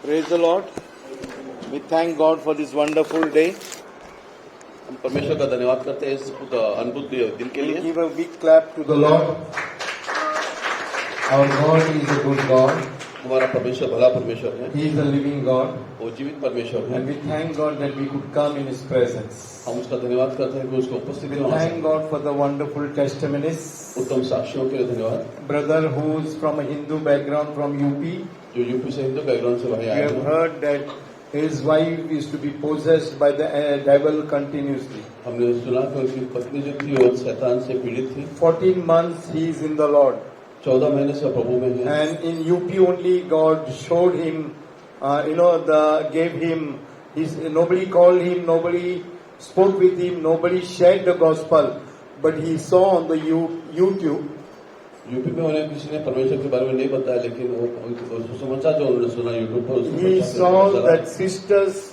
Praise the Lord. We thank God for this wonderful day. हम परमेश्वर का धन्यवाद करते हैं इस अद्भुत दिन के लिए। Give a big clap to the Lord. Our God is a good God. हमारा परमेश्वर भला परमेश्वर है। He is a living God. वो जीवित परमेश्वर है। And we thank God that we could come in His presence. हम उसका धन्यवाद करते हैं कि उसको उपस्थिति में Thank God for the wonderful testimonies. उत्तम साक्ष्यों के लिए धन्यवाद। Brother who is from a Hindu background from UP. जो यूपी से हिंदू बैकग्राउंड से भाई We आए have हैं। heard that his wife is to be possessed by the devil continuously. हमने सुना कि उसकी पत्नी जो थी वो शैतान से पीड़ित थी। 14 months he is in the Lord. 14 महीने से प्रभु में है। And in UP only God showed him, gave him, nobody called him, nobody spoke with him, nobody shared the gospel, but he saw on the YouTube. UP में उन्हें किसी ने परमेश्वर के बारे में नहीं बताया, लेकिन वो समाचार जो उन्होंने सुना यूट्यूब पर, He saw that sister's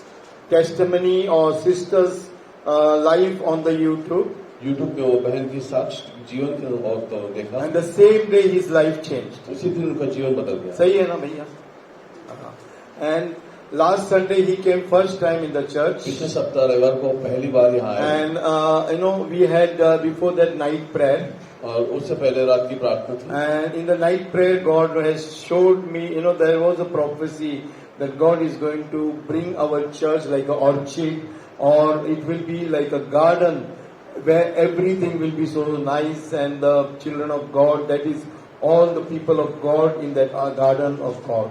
testimony or sister's life on the YouTube. YouTube में वो बहन की साक्ष्य जीवन के और तो देखा। And the same day his life changed. उसी दिन उनका जीवन बदल गया। सही है ना भैया? And last Sunday he came first time in the church. पिछले सप्ताह रविवार को पहली बार यहाँ आए। And we had before that night prayer. और उससे पहले रात की प्रार्थना थी। And in the night prayer, God has showed me, there was a prophecy that God is going to bring our church like an orchard, or it will be like a garden where everything will be so nice, and the children of God, that is all the people of God in that garden of God.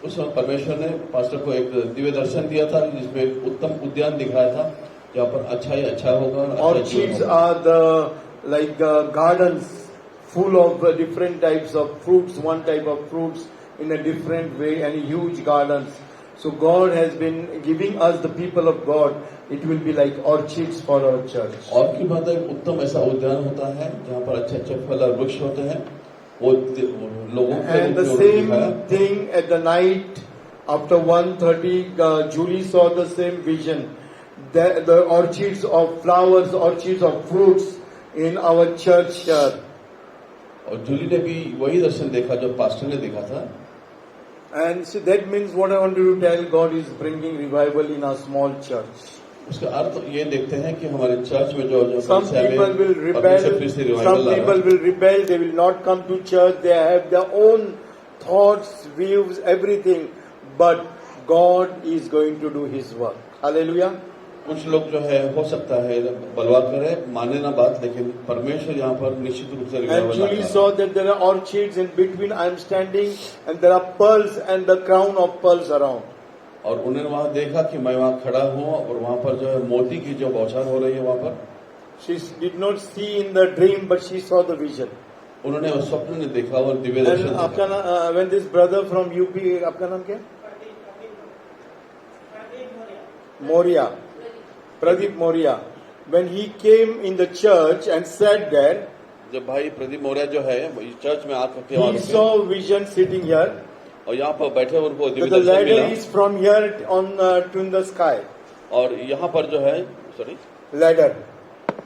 उस समय परमेश्वर ने pastor को एक दिव्य दर्शन दिया था, जिसमें एक उत्तम उद्यान दिखाया था, जहाँ पर अच्छा ही अच्छा होगा। Orchards are the gardens full of different types of fruits, one type of fruits in a different way, and huge gardens. So God has been giving us, the people of God, it will be like orchards for our church. और की बात है, उत्तम ऐसा उद्यान होता है जहाँ पर अच्छे अच्छे फल और वृक्ष होते हैं, वो लोगों के। And the same thing at the night after 1:30, Julie saw the same vision. The orchards of flowers, orchards of fruits in our church here. और जूली ने भी वही दर्शन देखा जो पास्टर ने देखा था। And so that means what I want to tell, God is bringing revival in our small church. उसका अर्थ ये देखते हैं कि हमारे चर्च में जो some people will rebel, they will not come to church, they have their own thoughts, views, everything, but God is going to do His work. Hallelujah. कुछ लोग जो है हो सकता है बलवा करे, माने ना बात, लेकिन परमेश्वर यहाँ पर निश्चित रूप से And Julie saw that there are orchards in between. I am standing and there are pearls and the crown of pearls around. और उन्होंने वहाँ देखा कि मैं वहाँ खड़ा हूँ और वहाँ पर जो है मोती की जो बौछार हो रही है वहाँ पर। She did not see in the dream, but she saw the vision. उन्होंने उस स्वप्न में देखा और दिव्य दर्शन देखा। आपका नाम, when this brother from UP, आपका नाम क्या? Moria. Pradeep Moria. When he came in the church and sat there, जब भाई प्रदीप मौर्य जो है चर्च में आकर के he saw vision sitting here. और यहाँ पर बैठे उनको दिव्य The दर्शन ladder मिला। is from here on to the sky. और यहाँ पर जो है Ladder.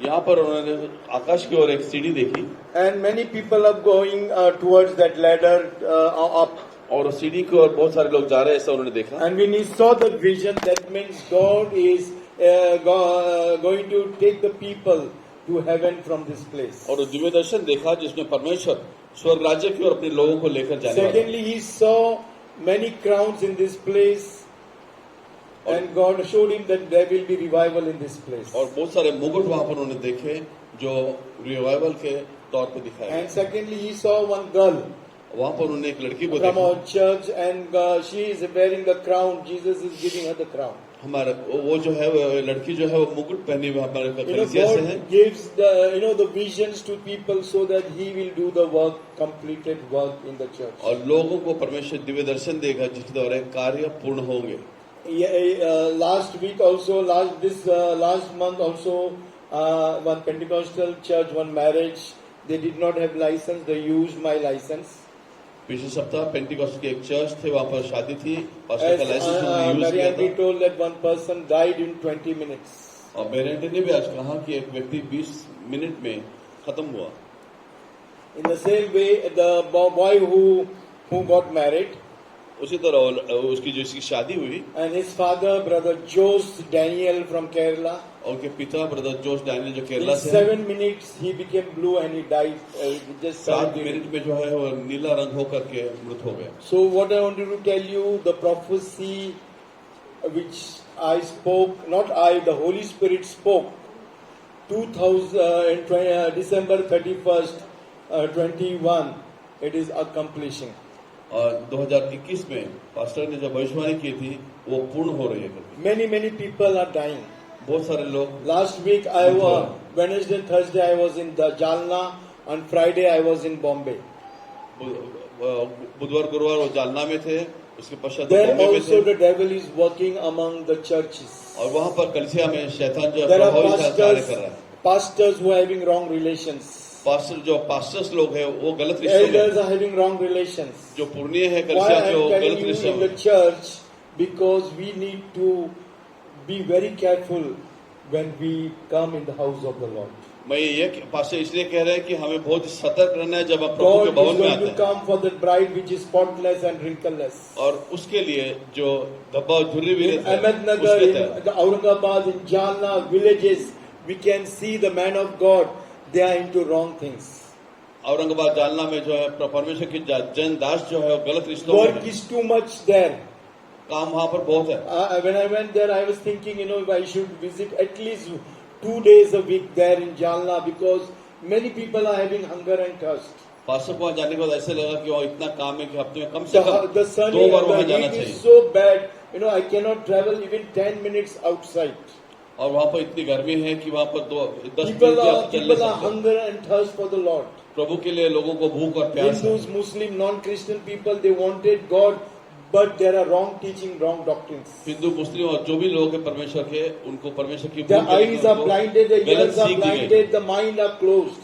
यहाँ पर उन्होंने आकाश की ओर एक सीढ़ी देखी। And many people are going towards that ladder up. और सीढ़ी की ओर बहुत सारे लोग जा रहे हैं, ऐसा उन्होंने देखा। And when he saw the vision, that means God is going to take the people to heaven from this place. और दिव्य दर्शन देखा जिसमें परमेश्वर स्वर्ग राज्य की ओर अपने लोगों को लेकर जाने वाला। Secondly, he saw many crowns in this place, and God showed him that there will be revival in this place. और बहुत सारे मुकुट वहाँ पर उन्होंने देखे जो रिवाइवल के तौर पे दिखाए। And secondly, he saw one girl वहाँ पर उन्होंने एक लड़की को from देखा। our church, and she is wearing the crown. Jesus is giving her the crown. हमारे वो जो है वो लड़की जो है वो मुकुट पहनी हुई हमारे कलीसिया से है। God gives the visions to people so that He will do the work, completed work in the church. और लोगों को परमेश्वर दिव्य दर्शन देगा जिसके द्वारा कार्य पूर्ण होंगे। Last week also, last month also, one Pentecostal church, one marriage, they did not have license. They used my license. पिछले सप्ताह पेंटिकॉस्ट की एक चर्च थे, वहाँ पर शादी थी, पास्टर का लाइसेंस उन्होंने यूज किया था। told that one person died in 20 minutes. और मेरेंटी ने भी आज कहा कि एक व्यक्ति 20 मिनट में खत्म हुआ। In the same way, the boy who got married, उसी तरह उसकी जो इसकी शादी हुई, and his father, Brother Jose Daniel from Kerala. और उनके पिता ब्रदर जोश डैनियल जो In केरला से हैं, 7 minutes he became blue and he died. Just 7 7 minutes. Minute में जो है वो नीला रंग होकर के मृत हो गया। So what I wanted to tell you, the prophecy which I spoke, not I, the Holy Spirit spoke, 2020, December 31st, 21, it is accomplishing. और 2021 में पास्टर ने जो भविष्यवाणी की थी वो पूर्ण हो रही है। Many people are dying. बहुत सारे लोग, Last week I was, Wednesday, Thursday I was in the Jalna, on Friday I was in Bombay. बुधवार गुरुवार वो जालना में थे, उसके पश्चात There बॉम्बे में also थे, the devil is working among the churches. और वहाँ पर कलिसिया में शैतान जो है There are प्रभावी कार्य कर रहा है। pastors who are having wrong relations. Pastors लोग हैं वो गलत रिश्तों में, Elders are having wrong relations. जो पुर्णीय है Why कलिसिया I के am वो telling गलत you रिश्तों in में। the church? Because we need to be very careful when we come in the house of the Lord. मैं ये पास्टर इसलिए कह रहे हैं कि हमें बहुत सतर्क रहना है जब हम प्रभु God के is भवन में going आते to हैं, come for the bride which is spotless and wrinkleless. और उसके लिए जो धब्बा और झुर्री भी In रहते हैं, Ahmednagar, उसके in तहत the Aurangabad, in Jalna villages, we can see the man of God. They are into wrong things. Aurangabad Jalna में जो है परमेश्वर की जन दास जो है वो गलत रिश्तों में Work है। is too much there. काम वहाँ पर बहुत है। When I went there, I was thinking, if I should visit at least 2 days a week there in Jalna because many people are having hunger and thirst. Pastor को वहाँ जाने के बाद ऐसे लगा कि वहाँ इतना काम है कि हफ्ते में कम से The कम sun 2 बार वहाँ the जाना heat चाहिए। is so bad. I cannot travel even 10 minutes outside. और वहाँ पर इतनी गर्मी है कि वहाँ पर 10 मिनट People भी आप चल नहीं are सकते। hunger and thirst for the Lord. प्रभु के लिए लोगों को भूख और प्यास है। Hindus, Muslim, non-Christian people, they wanted God, but there are wrong teaching, wrong doctrines. Hindu मुस्लिम और जो भी लोग हैं परमेश्वर के, उनको परमेश्वर की The भूख है, eyes are उनको blinded, the गलत ears are सीख दी गई। blinded, the mind are closed.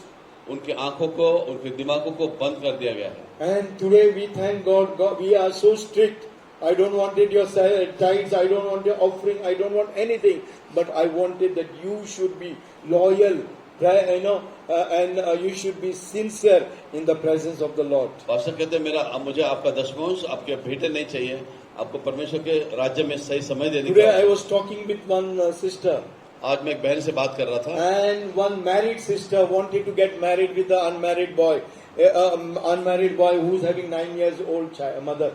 उनकी आंखों को, उनके दिमागों को बंद कर दिया गया है। And today we thank God, we are so strict. I don't wanted your tithes, I don't want your offering, I don't want anything. But I wanted that you should be loyal, and you should be sincere in the presence of the Lord. Pastor कहते हैं मुझे आपका दशमांश, आपके भेंटें नहीं चाहिए, आपको परमेश्वर के राज्य में सही समय देने Today का। I was talking with one sister. आज मैं एक बहन से बात कर रहा था, And one married sister wanted to get married with an unmarried boy. Unmarried boy who's having 9 years old mother.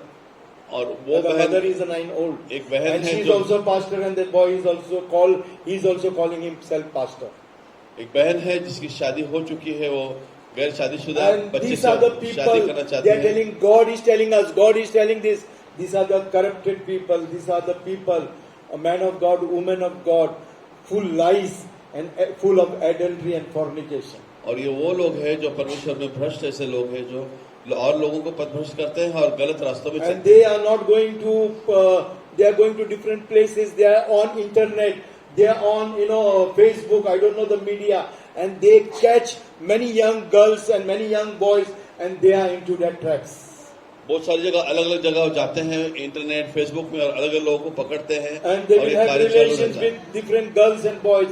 और वो The mother बहन is a 9-old. एक बहन And है she's जो also pastor and that boy is also he's also calling himself pastor. एक बहन है जिसकी शादी हो चुकी है, वो गैर शादीशुदा And बच्चे these से are the शादी people, करना चाहते they are हैं। telling God is telling us, God is telling this. These are the corrupted people, these are the people, a man of God, woman of God, full lies and full of adultery and fornication. और ये वो लोग हैं जो परमेश्वर में भ्रष्ट ऐसे लोग हैं जो और लोगों को पथभ्रष्ट करते हैं और गलत रास्तों में And चलते they are not going to, they are going to different places, they are on internet, they are on, Facebook, I don't know the media, and they catch many young girls and many young boys and they are into their traps. बहुत सारी जगह अलग अलग जगह जाते हैं, internet Facebook में, और अलग अलग लोगों को पकड़ते हैं And they और will ये have कार्य चालू relations रहता है। with different girls and boys.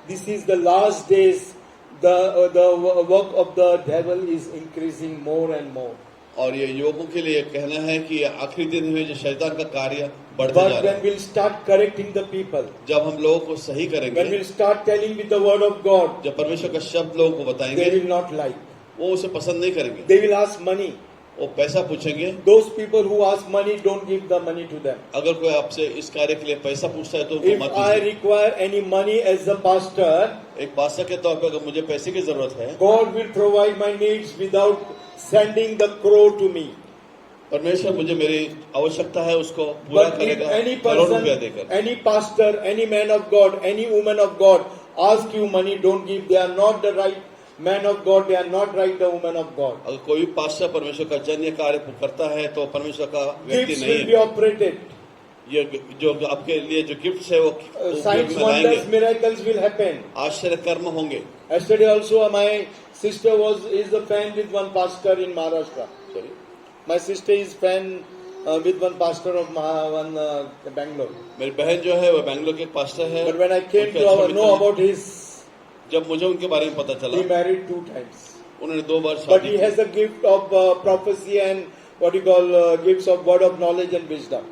This is the last days. The work of the devil is increasing more and more. और ये युवकों के लिए कहना है कि आखिरी दिन में जो शैतान का कार्य बढ़ते जा But रहा when है, we'll start correcting the people, जब हम लोगों को सही when करेंगे, we'll start telling with the word of God, जब परमेश्वर का शब्द लोगों को they बताएंगे, will not like. वो उसे पसंद नहीं करेंगे, They will ask money. वो पैसा पूछेंगे। Those people who ask money, don't give the money to them. अगर कोई आपसे इस कार्य के लिए पैसा पूछता है तो उनको If मत I दीजिए। require any money as a pastor, एक पास्टर के तौर पर अगर मुझे पैसे की जरूरत है, God will provide my needs without sending the crow to me. परमेश्वर मुझे मेरी आवश्यकता है उसको पूरा But if करेगा any करोड़ रुपया person, देकर। any pastor, any man of God, any woman of God ask you money, don't give. They are not the right man of God. They are not right the woman of God. अगर कोई भी pastor परमेश्वर का जन्य कार्य करता है तो परमेश्वर का व्यक्ति Gifts नहीं will be है। operated. ये जो आपके लिए जो गिफ्ट्स है वो Signs, उपयोग में wonders, लाएंगे, miracles will happen. आश्चर्य कर्म होंगे। Yesterday also my sister is a fan with one pastor in Maharashtra. Sorry? My sister is fan with one pastor of Bangalore. मेरी बहन जो है वो बैंगलोर के पास्टर है। But when I came उनके to अच्छा मित्र know हैं। about his, जब मुझे उनके बारे में पता चला, he married 2 times. उन्होंने 2 बार But शादी he की, has a gift of prophecy and what you call gifts of word of knowledge and wisdom.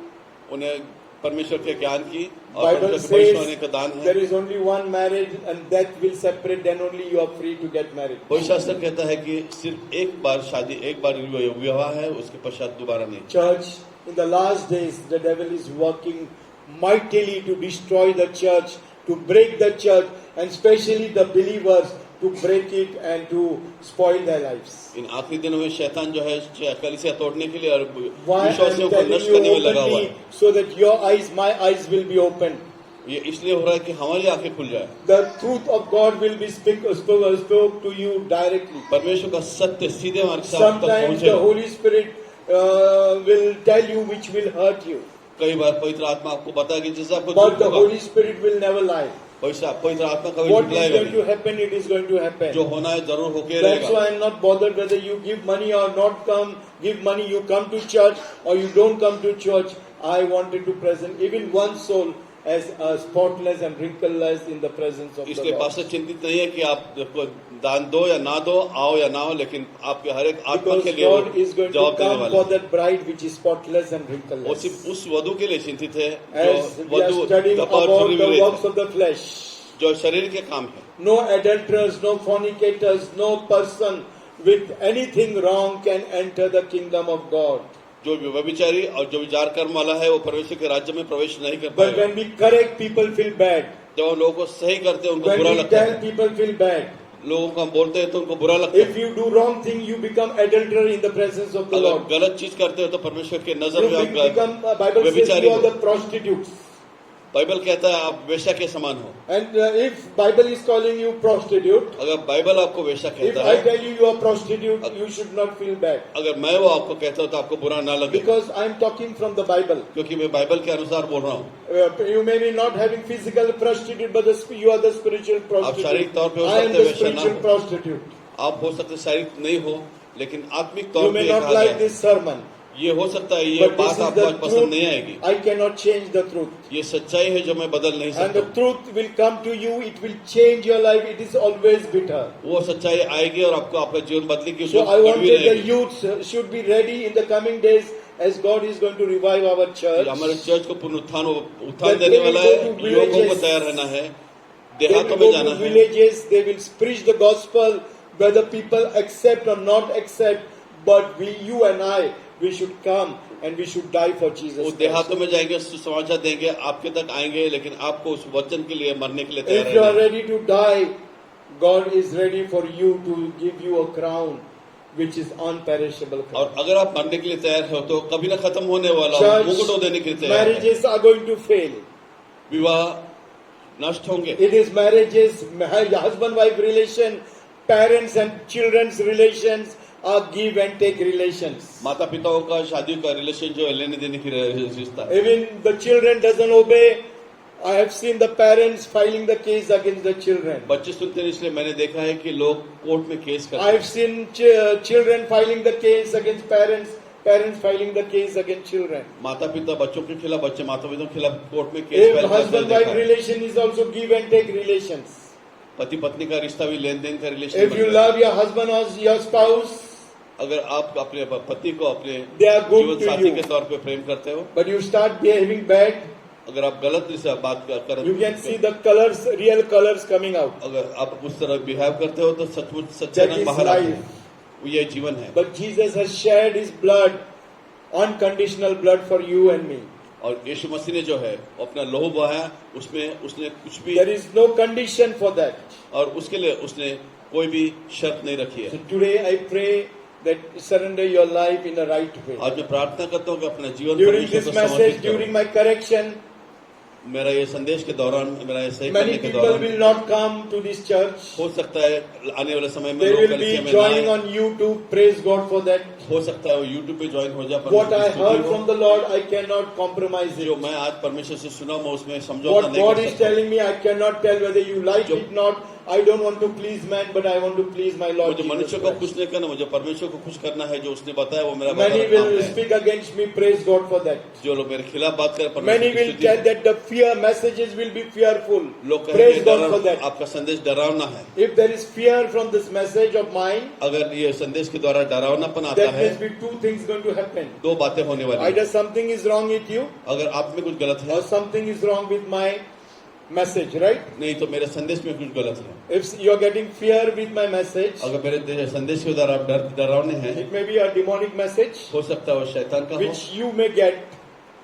उन्हें परमेश्वर के ज्ञान की और Bible परमेश्वर के भविष्यवाणी says का दान है। there is only one marriage and death will separate, then only you are free to get married. कोई शास्त्र कहता है कि सिर्फ एक बार शादी, एक बार विवाह है, उसके पश्चात दोबारा नहीं। Church, in the last days, the devil is working mightily to destroy the church, to break the church, and especially the believers, to break it and to spoil their lives. इन आखिरी दिनों में शैतान जो है कलीसिया तोड़ने के लिए और Why I'm विश्वासियों को telling नष्ट you करने में लगा हुआ openly, है। so that your eyes, my eyes will be open. ये इसलिए हो रहा है कि हमारी आंखें खुल जाए, The truth of God will be spoke to you directly. परमेश्वर का सत्य सीधे हमारे साथ तक Sometimes पहुंचे। the Holy Spirit will tell you which will hurt you, कई बार पवित्र आत्मा आपको बताया कि जिससे आपको but दुख the होगा, Holy Spirit will never lie. पवित्र आत्मा कभी What is झुठलाएगा going to नहीं। happen, it is going to happen. जो होना है जरूर होके That's रहेगा। why I'm not bothered whether you give money or not come, give money, you come to church or you don't come to church. I wanted to present even one soul as spotless and wrinkleless in the presence of the इसलिए Lord. Pastor चिंतित नहीं है कि आप दान दो या ना दो, आओ या ना हो, लेकिन आपके हर एक आत्मा Because के लिए वो God is going to जवाब देने come वाला for है। that bride which is spotless and वो wrinkleless. सिर्फ उस वधु के लिए चिंतित है As जो we are वधु studying कपाल about धुरी the में works रहती of the flesh. है, जो शरीर के काम है। No adulterers, no fornicators, no person with anything wrong can enter the kingdom of God. जो व्यभिचारी और जो विचार कर्म वाला है वो परमेश्वर के राज्य में प्रवेश नहीं कर But पाएगा। when we correct, people feel bad. जब हम लोगों को सही करते हैं उनको When बुरा we लगता tell, है, people feel bad. लोगों को हम बोलते हैं तो उनको बुरा लगता If है। you do wrong thing, you become adulterer in the presence of the अगर Lord. गलत चीज करते हो तो परमेश्वर के नजर You में आप become, Bible says व्यभिचारी you are हो। the prostitutes. बाइबल कहता है आप वेश्या के समान हो। And if Bible is calling you prostitute, अगर बाइबल आपको वेश्या if कहता I है, tell you you are prostitute, you should not feel bad. अगर मैं वो आपको कहता हूँ तो आपको बुरा ना लगे, Because I am talking from the Bible. क्योंकि मैं बाइबल के अनुसार बोल रहा हूँ। You may be not having physical prostitute, but you are the spiritual शारीरिक तौर पे prostitute. हो I am सकते the वैसा ना spiritual हो। prostitute. आप हो सकते शारीरिक नहीं हो, लेकिन आत्मिक You तौर पे may कहा not गया like है। this sermon, ये हो सकता है ये but बात this is आपको the आज पसंद नहीं truth. आएगी। I cannot change the truth. ये सच्चाई है जो मैं बदल नहीं And the सकता। truth will come to you, it will change your life, it is always bitter. वो सच्चाई आएगी और आपको आपका जीवन बदलेगी, So जो I कड़वी wanted the रहेगी। youth should be ready in the coming days as God is going to revive our church. हमारे चर्च को पुनरुत्थान उत्थान That देने they will वाला go है। to युवकों को villages. तैयार रहना है, They will देहातों में go जाना to है। villages, they will preach the gospel, whether people accept or not accept, but you and I, we should come and we should die for Jesus वो Christ. देहातों में जाएंगे, सुसमाचार देंगे, आपके तक आएंगे, लेकिन आपको उस वचन के लिए मरने के लिए तैयार If you are रहना है। ready to die, God is ready for you to give you a crown which is unperishable crown. और अगर आप मरने के लिए तैयार हो तो कभी ना खत्म होने वाला Church, मुकुट देने के लिए तैयार है। marriages are going to fail. विवाह नष्ट होंगे। It is marriages, husband-wife relation, parents and children's relations are give and take relations. माता पिताओं का शादियों का रिलेशन जो है लेने देने की रिश्ता है। Even the children doesn't obey. I have seen the parents filing the case against the children. बच्चे सुनते हैं, इसलिए मैंने देखा है कि लोग कोर्ट में केस करते I have हैं। seen children filing the case against parents, parents filing the case against children. माता पिता बच्चों के खिलाफ, बच्चे माता पिता के खिलाफ कोर्ट में केस If फाइल करते हैं husband-wife देखा है। relation is also give and take relations. पति पत्नी का रिश्ता भी लेन देन का relation If you love your husband or your spouse, अगर आप अपने पति को अपने they are good जीवन to साथी you. के तौर पे प्रेम करते हो, But you start behaving bad, अगर आप गलत से बात कर you can see the colors, real colors coming out. अगर आप उस तरह बिहेव करते हो तो सचमुच सच्चा That रंग is बाहर आता है। life. ये जीवन है। But Jesus has shed His blood, unconditional blood for you and me. और यीशु मसीह ने जो है वो अपना लहू बहाया, उसमें उसने कुछ भी There is no condition for that. और उसके लिए उसने कोई भी शर्त नहीं रखी है। So today I pray that surrender your life in the right way. आज मैं प्रार्थना करता हूँ कि अपना जीवन During परमेश्वर this को message, समर्पित during करो। my correction, मेरा ये संदेश के दौरान, मेरा ये सही करने many के people दौरान will not come to this church. हो सकता है आने वाले समय में They लोग will कलीसिया be में ना joining आए। on YouTube. Praise God for that. हो सकता है वो यूट्यूब पे ज्वाइन हो जाए। What I परमेश्वर की heard स्तुति हो। from the Lord, I cannot compromise जो it. मैं आज परमेश्वर से सुना मैं उसमें समझौता What नहीं God कर is सकता। telling me, I cannot tell whether you like जो- it not. I don't want to please man, but I want to please my Lord मुझे Jesus मनुष्य को Christ. खुश नहीं करना, मुझे परमेश्वर को खुश करना है। जो उसने बताया वो मेरा Many वादा काम will है। speak against me, praise God for that. जो लोग मेरे खिलाफ बात करें, Many परमेश्वर की will स्तुति tell है। that the fear messages will be fearful. लोग Praise कहेंगे God for that. आपका संदेश डरावना है। If there is fear from this message of mine, अगर ये संदेश के द्वारा डरावनापन आता there है, must be two things going to happen. दो बातें होने वाली Either हैं। something is wrong with you, अगर आप में कुछ गलत है, or something is wrong with my message, right? नहीं तो मेरे संदेश में कुछ गलत है। If you are getting fear with my message, अगर मेरे संदेश के द्वारा आप डरावने हैं, it may be a demonic message हो सकता है वो शैतान का हो, which you may get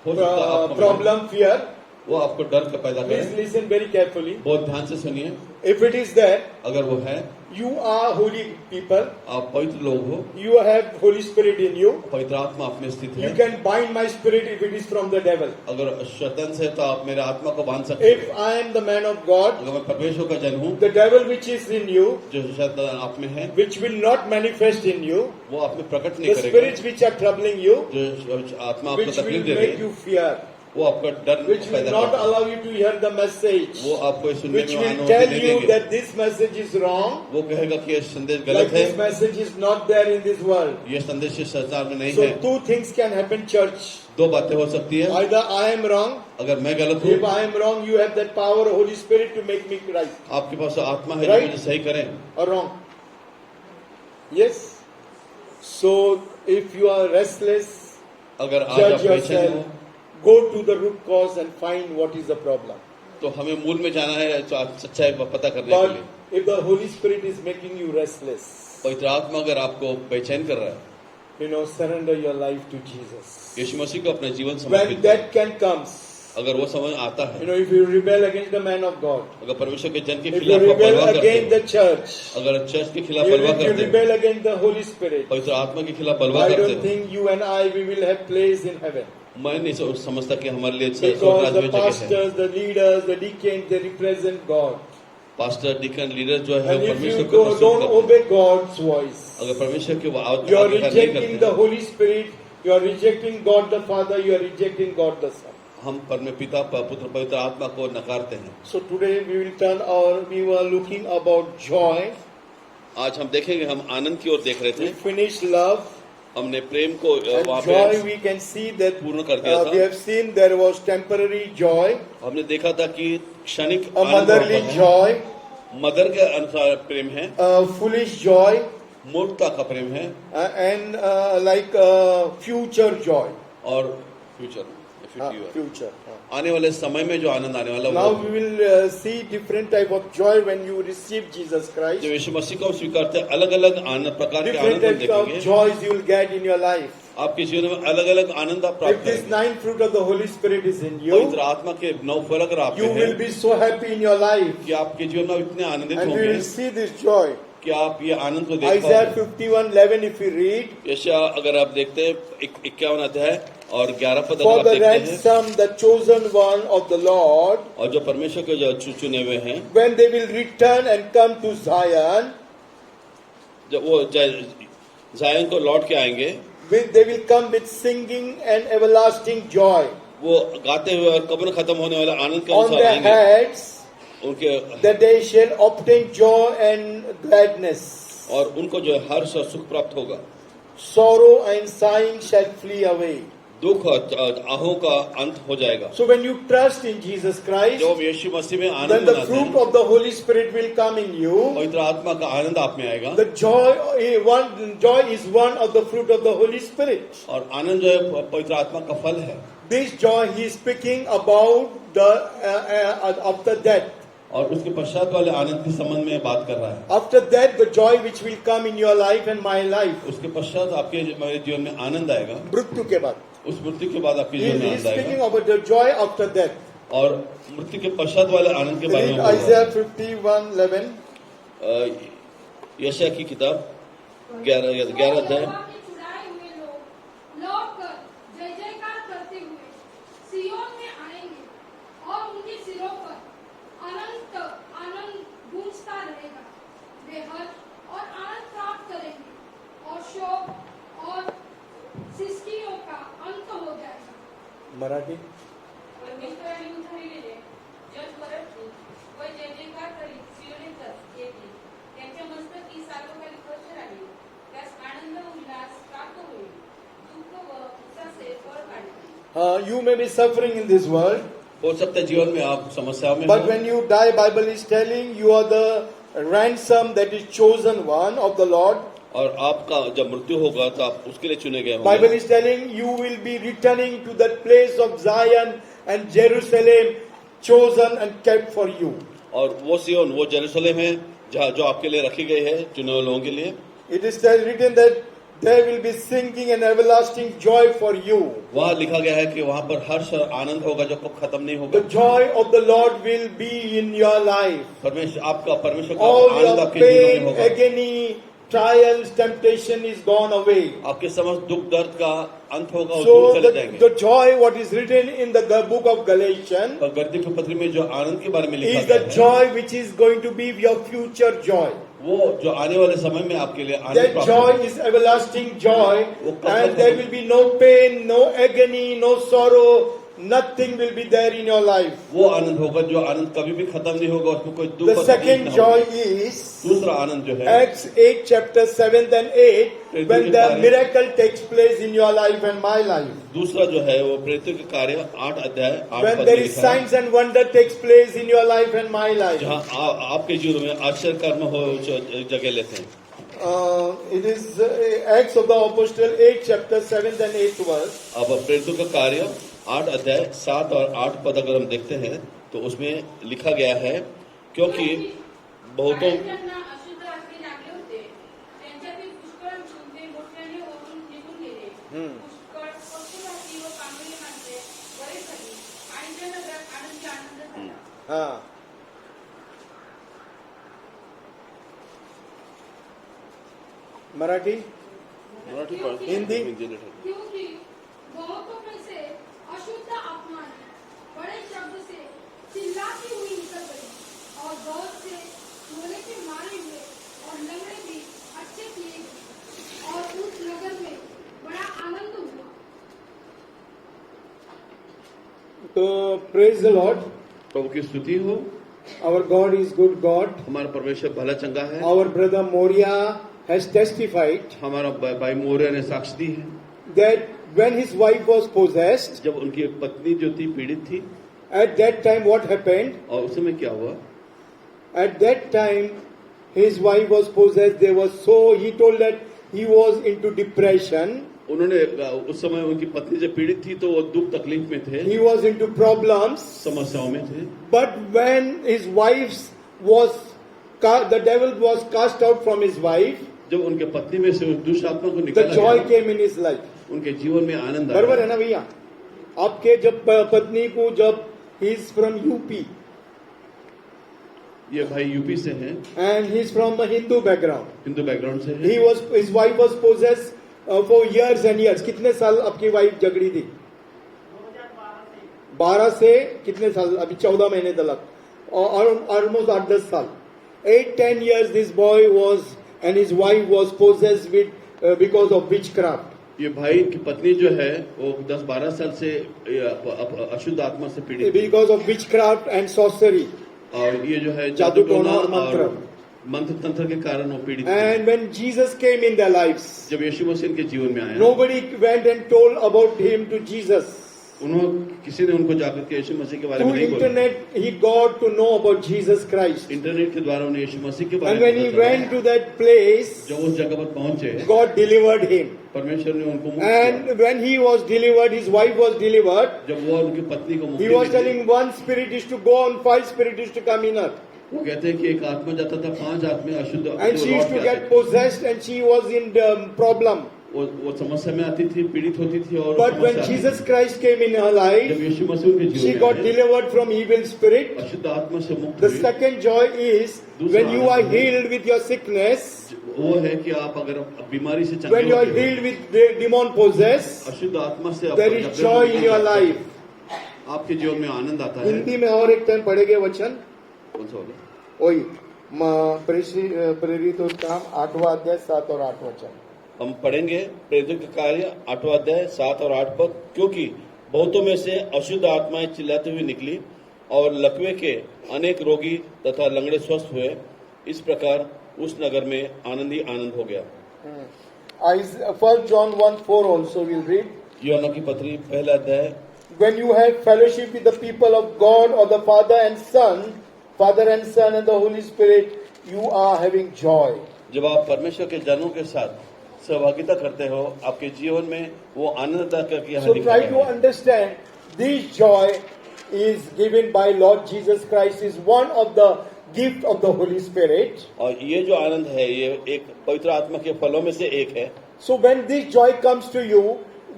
हो सकता है आपको problem, fear. वो आपको डर का पैदा Please करे। listen very carefully. बहुत ध्यान से सुनिए। If it is there, अगर वो है, you are holy people, आप पवित्र लोग हो, you have Holy Spirit in you, पवित्र आत्मा अपने स्थित you है। can bind my spirit if it is from the devil. अगर शैतान से तो आप मेरे आत्मा को बांध सकते If हैं। I am the man of God, अगर मैं परमेश्वर का जन हूँ, the devil which is in you, जो शैतान आप में है, which will not manifest in you, वो आप में प्रकट नहीं the करेगा। spirits which are troubling you, जो आत्मा आपको which will तकलीफ दे make रही है, you fear, वो आपका डर which will पैदा not करता है। allow you to hear the message, वो आपको ये सुनने which में will अनुमति tell नहीं you देंगे। that this message is wrong, वो कहेगा कि ये संदेश like गलत है, this message is not there in this world. ये संदेश इस संसार में नहीं So है। two things can happen, church. दो बातें हो सकती है। Either I am wrong. अगर मैं गलत If हूँ, I am wrong, you have that power, Holy Spirit, to make me right आपके पास आत्मा है जो Right. मुझे सही करे। or wrong. Yes. So if you are restless, अगर आज judge आप बेचैन हो, yourself. Go to the root cause and find what is the problem. तो हमें मूल में जाना है, तो आप सच्चाई पता करने के But लिए। if the Holy Spirit is making you restless, पवित्र आत्मा अगर आपको बेचैन कर रहा है, surrender your life to Jesus. यीशु मसीह को अपना जीवन When समर्पित that करें। can comes, अगर वो समय आता है, if you rebel against the man of God, अगर परमेश्वर के जन के if you खिलाफ आप rebel बलवा करते against हो, the church, अगर चर्च के खिलाफ if बलवा you करते हो, rebel against the Holy Spirit, पवित्र आत्मा के खिलाफ बलवा I करते don't हो, think you and I we will have place in heaven. मैं नहीं समझता कि हमारे लिए स्वर्ग Because राज्य the में जगह है। pastors, the leaders, the deacons, they represent God. Pastor, deacon, leader जो है And वो if परमेश्वर you को go, प्रस्तुत don't करते हैं। obey God's voice, अगर परमेश्वर की you are आज्ञा नहीं rejecting the करते, Holy Spirit, you are rejecting God the Father, you are rejecting God the Son. हम पिता पुत्र पवित्र आत्मा को नकारते हैं। So today we were looking about joy. आज हम देखेंगे, हम आनंद की ओर देख रहे We थे, finished love. हमने प्रेम को And वहाँ joy, पे we can see that पूर्ण कर दिया we था। have seen there was temporary joy, हमने देखा था कि क्षणिक a आनंद motherly वहाँ पर है। joy, मदर के अनुसार प्रेम है, a foolish joy, मूर्खता का प्रेम है, and like future joy. और फ्यूचर Future. आने वाले समय में जो आनंद आने वाला Now वो we will see different type of joy when you receive Jesus Christ. जब यीशु मसीह को स्वीकारते हैं, अलग अलग आनंद प्रकार के Different आनंद हम types of देखेंगे। joys you will get in your life. आपके जीवन में अलग अलग आनंद आप If प्राप्त this करेंगे। 9 fruit of the Holy Spirit is in पवित्र you, आत्मा के 9 फल अगर आप you में will हैं, be so happy in your life. कि आपके जीवन में इतने आनंदित And we होंगे will see this joy. कि आप ये आनंद को देख Isaiah पाओगे। 51:11 if we read, यशायाह अगर आप देखते हैं 51 अध्याय और 11 पद for अगर आप the देखते हैं, ransom, the chosen one of the Lord, और जो परमेश्वर के जो चुने हुए हैं, when they will return and come to Zion, जब वो जायन को लौट के आएंगे, they will come with singing and everlasting joy वो गाते हुए और कब्र खत्म होने वाले आनंद के on अनुसार their आएंगे। heads, उनके that they shall obtain joy and gladness. और उनको जो है हर्ष और सुख प्राप्त होगा। Sorrow and sighing shall flee away. दुख और आहों का अंत हो जाएगा। So when you trust in Jesus Christ, जब हम यीशु मसीह में then आनंद the मनाते fruit हैं, of the Holy Spirit will come in you. पवित्र आत्मा का आनंद आप में आएगा। The joy is one of the fruit of the Holy Spirit. और आनंद जो है पवित्र आत्मा का फल है। This joy he is speaking about the after death. और उसके पश्चात वाले आनंद के संबंध में बात कर रहा है। After that, the joy which will come in your life and my life. उसके पश्चात आपके मेरे जीवन में आनंद आएगा। मृत्यु के बाद. उस मृत्यु के बाद आपके He जीवन में is आनंद speaking आएगा। about the joy after death. और मृत्यु के पश्चात वाले आनंद के बारे में Read बोल रहा Isaiah 51:11. है। यशायाह की किताब 11 अध्याय। मराठी. येतील. त्यांच्या मस्तकी सार्वकालिक वर्ष राहील. त्यास आनंद उल्हास प्राप्त होईल. दुःख व उत्साहाचे फळ काढतील. You may be suffering in this world, हो सकता है जीवन में आप समस्याओं में but हो, when you die, Bible is telling you are the ransom that is chosen one of the Lord. और आपका जब मृत्यु होगा तो आप उसके लिए चुने गए Bible होंगे. is telling you will be returning to that place of Zion and Jerusalem, chosen and kept for you. और वो सियोन, वो जेरूसलेम है जहाँ जो आपके लिए रखी गई है, चुने हुए लोगों के लिए. It is written that there will be singing and everlasting joy for you. वहाँ लिखा गया है कि वहाँ पर हर्ष और आनंद होगा जो कब खत्म नहीं The होगा. joy of the Lord will be in your life. परमेश्वर आपका, परमेश्वर का All आनंद your आपके जीवन pain, में होगा. agony, trials, temptation is gone away. आपके समस्त दुख दर्द का अंत होगा और So दूर चले जाएंगे. the joy what is written in the book of Galatians और गलती की पत्री में जो आनंद के बारे में लिखा is गया the है, joy which is going to be your future joy. वो जो आने वाले समय में आपके लिए आनंद That प्राप्त joy होगा. is everlasting joy, वो कब and तक there होगा? will be no pain, no agony, no sorrow, nothing will be there in your life. वो आनंद होगा जो आनंद कभी भी खत्म नहीं होगा, उसमें कोई दुख The और तकलीफ second ना joy होगा. is दूसरा आनंद जो है, Acts 8 chapter 7 and 8 when the miracle takes place in your life and my life. दूसरा जो है वो प्रेरितों के कार्य 8 अध्याय 8 When पद there में is लिखा है, signs and wonder takes place in your life and my life. जहाँ आपके जीवन में आश्चर्य कर्म हो जगह लेते हैं. It is Acts of the Apostle 8 chapter 7 and 8 verse. अब प्रेरितों का कार्य 8 अध्याय 7 और 8 पद अगर हम देखते हैं तो उसमें लिखा गया है, क्योंकि बहुतों काही ज्यांना अशुद्ध आत्मे लागले होते, त्यांच्यातील पुष्कळ ते मोठ्याने ओढून निघून गेले. पुष्कळ पक्षपाती व पांगरी माणसे बरेच झाली आणि त्या नगरात आनंदी आनंद झाला. मराठी मराठी पढ़- हिंदी? क्योंकि बहुतों में से अशुद्ध आत्माएं बड़े शब्द से चिल्लाती हुई निकल गई और बहुत से सोने के मारे हुए और लंगड़े भी अच्छे किए गए और उस नगर में बड़ा आनंद हुआ. तो praise the Lord. प्रभु की स्तुति हो. Our God is good God. हमारा परमेश्वर भला चंगा है. Our brother Moria has testified हमारा भाई मौर्य ने साक्ष्य दी है that when his wife was possessed, जब उनकी पत्नी जो थी पीड़ित थी, at that time what happened? और उस समय क्या हुआ, At that time his wife was possessed. They were so, he told that he was into depression. उन्होंने उस समय उनकी पत्नी जब पीड़ित थी तो वो दुख तकलीफ में थे, He was into problems. समस्याओं में थे. But when his wife was, the devil was cast out from his wife, जब उनके पत्नी में से उस दुष्ट आत्मा को the निकाला joy गया, came in his life. उनके जीवन में आनंद बराबर है आया. ना भैया? आपके जब पत्नी को जब he is from UP ये भाई यूपी से हैं, and he is from a Hindu background. Hindu background से हैं. His wife was possessed for years and years. कितने साल आपकी वाइफ झगड़ी थी? 12 से कितने साल? अभी 14 महीने तक, almost 8-10 साल. 8-10 years this boy was and his wife was possessed with because of witchcraft. ये भाई की पत्नी जो है वो 10-12 साल से अशुद्ध आत्मा से पीड़ित थी. Because of witchcraft and sorcery. और ये जो है जादू टोना और और मंत्र तंत्र के कारण वो पीड़ित थी. And when Jesus came in their lives, जब यीशु मसीह इनके जीवन में आया, nobody went and told about him to Jesus. किसी ने उनको जाकर के यीशु मसीह के बारे में Through नहीं बोला. internet, he got to know about Jesus Christ. Internet के द्वारा उन्हें यीशु मसीह के बारे And में when he पता चला. went to that place, जब उस जगह पर पहुंचे, God delivered him. परमेश्वर ने उनको मुक्त किया. And when he was delivered, his wife was delivered. जब वो उनकी पत्नी को He मुक्ति was milli, telling one spirit is to go and 5 spirit is to come in her. वो कहते हैं कि एक आत्मा जाता था, 5 आत्मा अशुद्ध And she used to get possessed and she was in the problem. वो समस्या में आती थी, पीड़ित होती थी. और But when समस्या- Jesus Christ came in her जब life, यीशु मसीह उनके she जीवन में got आए, delivered from evil spirit. अशुद्ध आत्मा से मुक्त The हुई. second joy is when you are healed with your sickness, वो है कि आप अगर बीमारी से चंगे when you are होते हो, healed with the demon possessed, अशुद्ध आत्मा से आप- there is joy in your life. आपके जीवन में आनंद आता है. हिंदी में और एक टाइम पढ़ेंगे वचन कौन सा होगा? वही प्रेरितों का काम 8वां अध्याय 7 और 8 वचन. हम पढ़ेंगे प्रेरितों के कार्य 8वां अध्याय 7 और 8 पद. क्योंकि बहुतों में से अशुद्ध आत्माएं चिल्लाते हुए निकली और लकवे के अनेक रोगी तथा लंगड़े स्वस्थ हुए इस प्रकार उस नगर में आनंद ही आनंद हो गया। 1 John 1:4 also we'll read. यूहन्ना की पत्री पहला अध्याय, When you have fellowship with the people of God or the Father and Son and the Holy Spirit, you are having joy. जब आप परमेश्वर के जनों के साथ सहभागिता करते हो, आपके जीवन में वो आनंद करके यहाँ So लिखा try है। to understand this joy is given by Lord Jesus Christ, is one of the gift of the Holy Spirit. और ये जो आनंद है, ये एक पवित्र आत्मा के फलों में से एक है। So when this joy comes to you,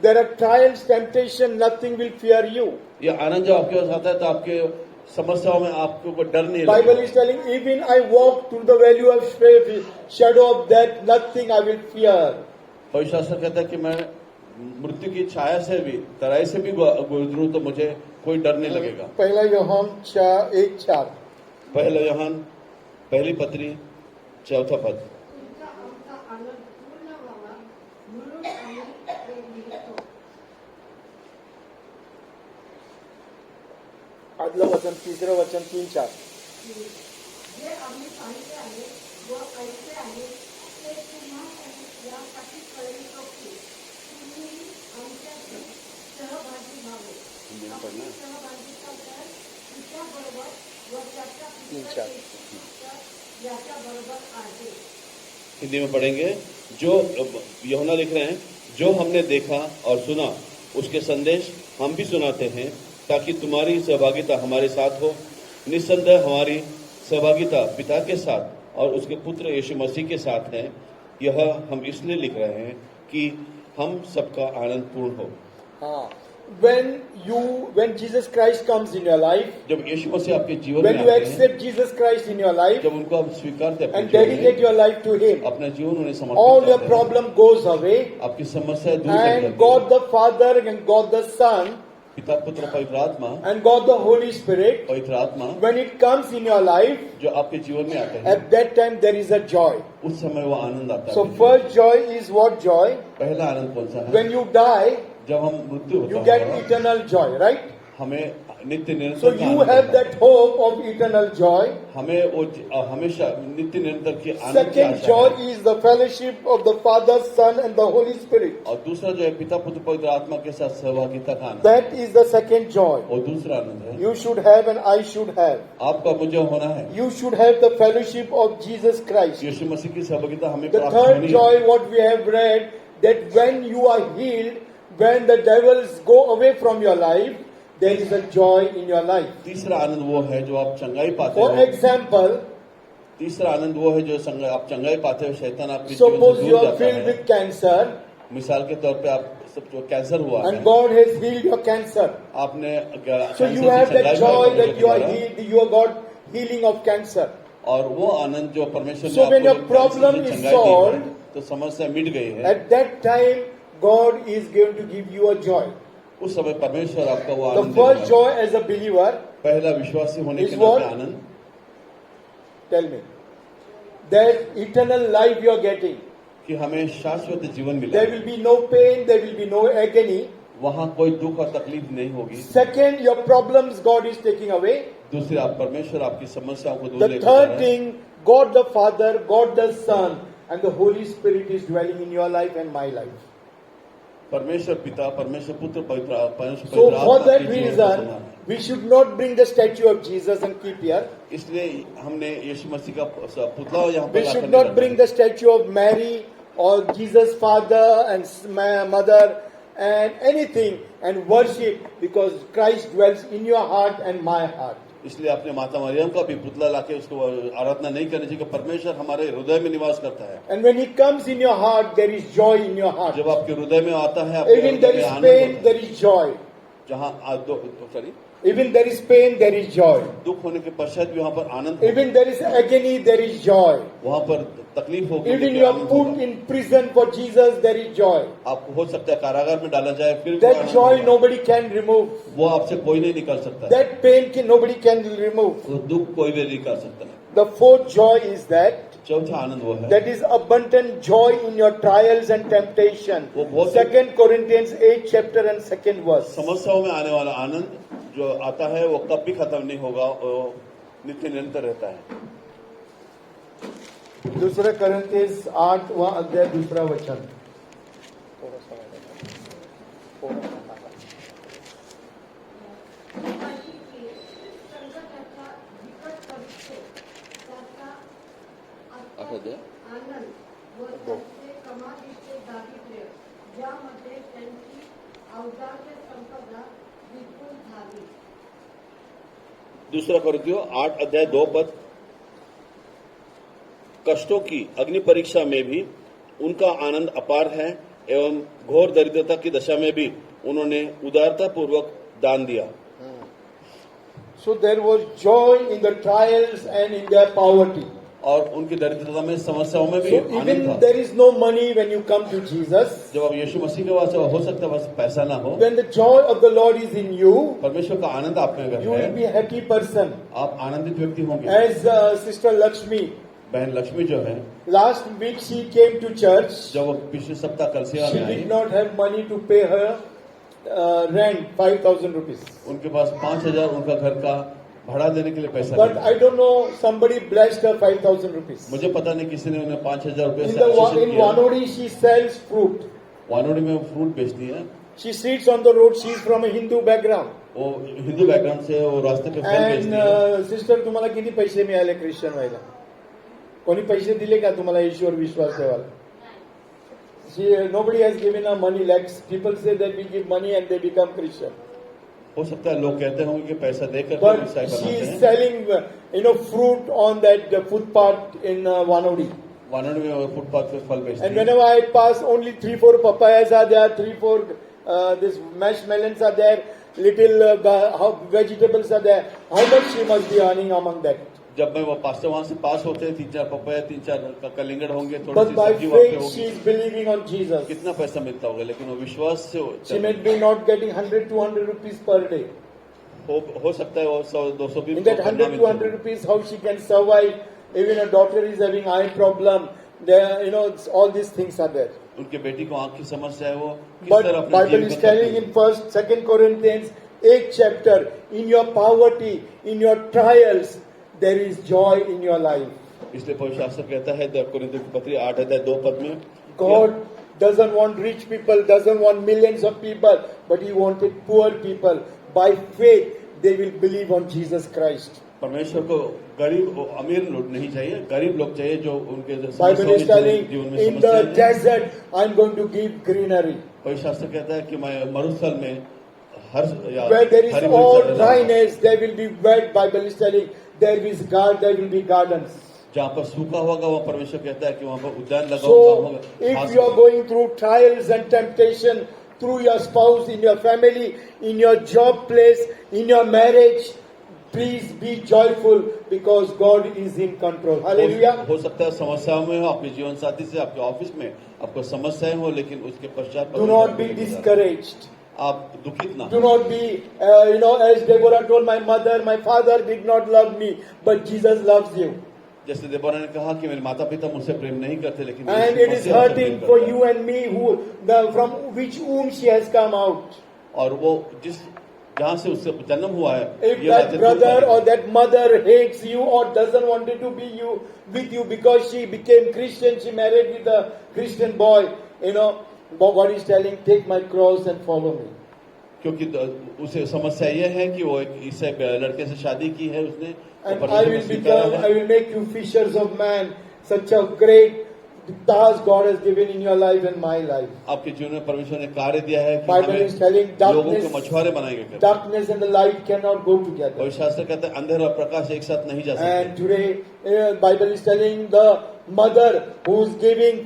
there are trials, temptation, nothing will fear you. ये आनंद जब आपके पास आता है तो आपके समस्याओं में आपको कोई डर नहीं Bible लगता। is telling, even I walk through the valley of shadow of death, nothing I will fear. पवित्र शास्त्र कहता है कि मैं मृत्यु की छाया से भी, तराई से भी गुजरूं तो मुझे कोई डर नहीं लगेगा। पहला यूहन्ना 1:4. पहला यूहन्ना पहली पत्री चौथा पद। तुमचा आमचा आनंद पूर्ण व्हावा म्हणून आम्ही हे लिहितो. आदलं वचन, तिसरं वचन, 3-4. जे आम्ही पाहिले आहे व ऐकले आहे ते तुम्हाला यासाठी कळवितो की तुम्ही आमच्या सहभागी व्हावे. आपली सहभागिता तर तिच्याबरोबर व त्याच्या तीन-चार. याच्याबरोबर आहे. हिंदी में पढ़ेंगे। जो यूहन्ना लिख रहे हैं, जो हमने देखा और सुना उसके संदेश हम भी सुनाते हैं, ताकि तुम्हारी सहभागिता हमारे साथ हो। निस्संदेह हमारी सहभागिता पिता के साथ और उसके पुत्र यीशु मसीह के साथ है। यह हम इसलिए लिख रहे हैं कि हम सबका आनंद पूर्ण हो। हाँ. When Jesus Christ comes in your life, जब यीशु मसीह आपके जीवन when में you आते हैं, accept Jesus Christ in your life जब उनको आप स्वीकारते हैं अपने and जीवन dedicate में, your life to Him, अपना जीवन उन्हें all समर्पित your करते हैं, problem goes away, आपकी समस्या दूर कर and देते हैं। God the Father and God the Son पिता पुत्र पवित्र आत्मा, and God the Holy Spirit, पवित्र आत्मा when it comes in your life, जो आपके जीवन में आते हैं, at that time there is a joy. उस समय वो आनंद आता है। So आपके जीवन first joy is what joy? में। पहला आनंद कौन सा है? When you die, जब हम मृत्यु you होता get है, eternal joy, right? हमें नित्य निरंतर So का you आनंद have होता है। that hope of eternal joy. हमें वो हमेशा नित्य निरंतर की आनंद की Second आशा joy है। is the fellowship of the Father, Son and the Holy Spirit. और दूसरा जो है पिता पुत्र पवित्र आत्मा के साथ सहभागिता का आनंद, That is the second joy. वो दूसरा आनंद है। You should have and I should have. आपका मुझे होना है, You should have the fellowship of Jesus Christ. यीशु मसीह की सहभागिता हमें The प्राप्त third होनी है। joy, what we have read, that when you are healed, when the devils go away from your life, there is a joy in your life. तीसरा आनंद वो है जो आप चंगाई पाते For हो। example, तीसरा आनंद वो है जो आप चंगाई पाते हो, शैतान आपके जीवन suppose से you दूर are जाता filled है। with cancer मिसाल के तौर पे आप सब जो कैंसर हुआ है, and God has healed your cancer. आपने So you have that joy that you are healed, you have got healing of cancer. और वो आनंद जो परमेश्वर So ने when आपको your problem कैंसर से is चंगाई दी है, solved, तो समस्या मिट गई है। At that time, God is going to give you a joy. उस समय परमेश्वर आपका वो The आनंद first देगा। joy as a believer, पहला विश्वासी होने is के what? नाते आनंद, tell me, that eternal life you are getting. कि हमें शाश्वत जीवन मिला। There will be no pain, there will be no agony. वहाँ कोई दुख और तकलीफ नहीं होगी। Second, your problems God is taking away. दूसरे, आप परमेश्वर आपकी समस्याओं को दूर The लेकर जा third रहे हैं। thing, God the Father, God the Son, and the Holy Spirit is dwelling in your life and my life. परमेश्वर पिता, परमेश्वर पुत्र, पवित्र So for आत्मा that के जीवन को reason, संभालना है। we should not bring the statue of Jesus and keep here. इसलिए हमने यीशु मसीह का पुतला यहाँ पर We लाकर should नहीं not रखा bring है। the statue of Mary or Jesus' father and mother and anything and worship, because Christ dwells in your heart and my heart. इसलिए अपने माता मरियम का भी पुतला लाके उसको आराधना नहीं करनी चाहिए कि परमेश्वर हमारे हृदय में निवास करता है। And when He comes in your heart, there is joy in your heart. जब आपके हृदय में आता है, आपके Even हृदय there में is आनंद pain, होता है। there is joy. जहाँ sorry Even there is pain, there is joy. दुख होने के पश्चात भी वहाँ पर आनंद होगा। Even there is agony, there is joy. वहाँ पर तकलीफ होगी, Even लेकिन you are आनंद put होगा। in prison for Jesus, there is joy. आपको हो सकता है कारागार में डाला जाए, फिर भी That आनंद joy होगा। nobody can remove. वो आपसे कोई नहीं निकाल सकता है। That pain nobody can remove. वो दुख कोई भी नहीं निकाल सकता है। The fourth joy is that चौथा आनंद वो है, that is abundant joy in your trials and temptation. वो बहुत- 2 Corinthians 8 chapter and 2nd verse. समस्याओं में आने वाला आनंद जो आता है वो कभी खत्म नहीं होगा, वो नित्य निरंतर रहता है। 2 Corinthians 8 संकटाचा विकट परीक्षेत त्याचा अध्याय आनंद व त्याचे कमालीचे दारिद्र्य ज्यामध्ये त्यांची औदार्य संपदा विपुल झाली. 2 कोरिन्थियों 8 अध्याय 2 पद। कष्टों की अग्नि परीक्षा में भी उनका आनंद अपार है एवं घोर दरिद्रता की दशा में भी उन्होंने उदारता पूर्वक दान दिया। So there was joy in the trials and in their poverty. और उनकी दरिद्रता में, समस्याओं में भी So आनंद even था। there is no money when you come to Jesus. जब आप यीशु मसीह के पास हो सकता है बस पैसा ना हो, When the joy of the Lord is in you, परमेश्वर का आनंद आप में अगर you will है, be a happy person. आप आनंदित व्यक्ति होंगे। As Sister Lakshmi, बहन लक्ष्मी जो है, last week she came to church. जब वो पिछले सप्ताह कल से She I, did not have money to pay her rent, 5,000 rupees. उनके पास 5,000 उनका घर का भाड़ा देने के लिए पैसा But नहीं। I don't know, somebody blessed her 5,000 rupees. मुझे पता नहीं किसी ने उन्हें 5,000 रुपए In से आशीषित in किया। Wanodi, she sells fruit. वानोड़ी में वो फ्रूट बेचती है। She sits on the road. She is from a Hindu background. वो हिंदू बैकग्राउंड से वो रास्ते पे फल बेचती And है। sister, तुम्हाला किती पैसे मिळाले ख्रिश्चन व्हायला? कोणी पैसे दिले का तुम्हाला ईश्वर विश्वास ठेवायला? Nobody has given her money. Like people say that we give money and they become Christian. हो सकता है लोग कहते होंगे कि पैसा देकर हम But ईसाई she बनाते is हैं। selling, fruit on that footpath in Wanodi. वानोड़ी में वो फुटपाथ पे फल बेचती And है। whenever I pass, only 3-4 papayas are there, 3-4 this mashed melons are there, little vegetables are there. How much she must be earning among that? जब मैं वो pasta वहां से पास होते हैं, 3-4 पपाया, 3-4 कलिंगड़ होंगे, थोड़ी But सी by सब्जी वहां पे faith, she होगी। is believing on Jesus. कितना पैसा मिलता होगा, लेकिन वो विश्वास से She may be not getting 100-200 rupees per day. हो सकता है वो 100-200 भी In that 100-200 rupees, how she can survive? Even a daughter is having eye problem. There, all these things are there. उनके बेटी को आंख की समस्या है, वो किस But तरह अपने Bible जीवन is को telling करती है। in 2 Corinthians 8 chapter, in your poverty, in your trials, there is joy in your life. इसलिए पवित्र शास्त्र कहता है कुरिन्थियों की पत्री 8 अध्याय 2 पद में, God doesn't want rich people, doesn't want millions of people, but He wanted poor people. By faith, they will believe on Jesus Christ. परमेश्वर को गरीब अमीर लोग नहीं चाहिए, गरीब लोग चाहिए जो उनके Bible is telling, जीवन में in the समस्या है। desert, I'm going to give greenery. पवित्र शास्त्र कहता है कि मैं मरुस्थल में हर Where there is Hari all मिर्च dryness, there will be wet. Bible is telling, there will be gardens. जहाँ पर सूखा होगा वहाँ परमेश्वर कहता है कि वहाँ पर उद्यान लगा So, होगा। if you are going through trials and temptation through your spouse, in your family, in your job place, in your marriage, please be joyful because God is in control. Hallelujah. हो सकता है समस्याओं में हो, अपने जीवन साथी से, आपके ऑफिस में आपको समस्याएं हो, लेकिन उसके पश्चात Do not be discouraged. आप दुखित ना Do not be, as Deborah told, my mother, my father did not love me, but Jesus loves you. जैसे देबोरा ने कहा कि मेरे माता पिता मुझसे प्रेम नहीं करते, लेकिन And यीशु it is मसीह हमसे hurting प्रेम for करता है। you and me, from which womb she has come out. और वो जिस जहाँ से उससे जन्म हुआ है, If ये that बातें brother दुख or वाली। that mother hates you or doesn't want to be with you because she became Christian, she married with a Christian boy, but what he's telling, take my cross and follow me. क्योंकि उसे समस्या ये है कि वो एक ईसाई लड़के से शादी की है उसने, And वो I परमेश्वर will को स्वीकारा है। I will make you fishers of man. Such a great task God has given in your life and my life. आपके जीवन में परमेश्वर ने कार्य दिया है कि Bible is telling हमें लोगों को darkness, मछुआरे बनाएंगे करके। darkness and the light cannot go together. और शास्त्र कहता है अंधेरा और प्रकाश एक साथ नहीं जा And सकते। today, Bible is telling the mother who is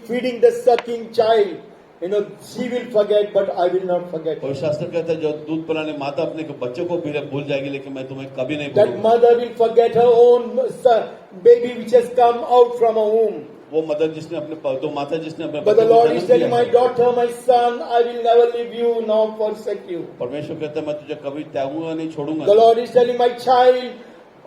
feeding the sucking child, she will forget, but I will not forget. और शास्त्र कहता है जो दूध पिलाने माता अपने बच्चों को भी भूल जाएगी, लेकिन मैं तुम्हें कभी नहीं That भूलूंगा। mother will forget her own baby which has come out from her womb. वो मदर जिसने अपने माता जिसने अपने But the बच्चों को Lord जन्म is telling, दिया my है। daughter, my son, I will never leave you nor forsake you. परमेश्वर कहता है मैं तुझे कभी त्यागूंगा नहीं, छोड़ूंगा The नहीं। Lord is telling, my child,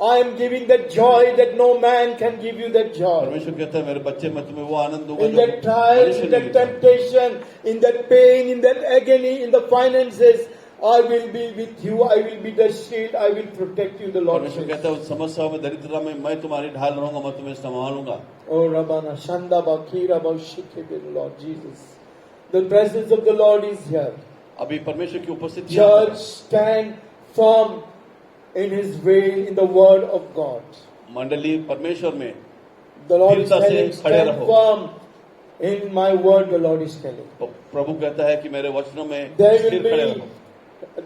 I am giving that joy that no man can give you that joy. परमेश्वर कहता है मेरे बच्चे मैं तुम्हें वो आनंद दूंगा In जो that trials, मनुष्य in नहीं that देता। temptation, in that pain, in that agony, in the finances, I will be with you. I will be the shield. I will protect you. The Lord परमेश्वर says. कहता है उस समस्याओं में, दरिद्रता में मैं तुम्हारी ढाल रहूंगा, मैं तुम्हें संभालूंगा। Oh, Rabbana, Shanda, Bakira, Bashike, Lord Jesus. The presence of the Lord is here. अभी परमेश्वर की उपस्थिति यहाँ पर Church, stand firm in His way, in the Word of God. है। मंडली परमेश्वर में The Lord is दृढ़ता से telling, खड़े stand रहो। firm in my word, the Lord is telling. प्रभु कहता है कि मेरे वचनों में There स्थिर will खड़े be, रहो।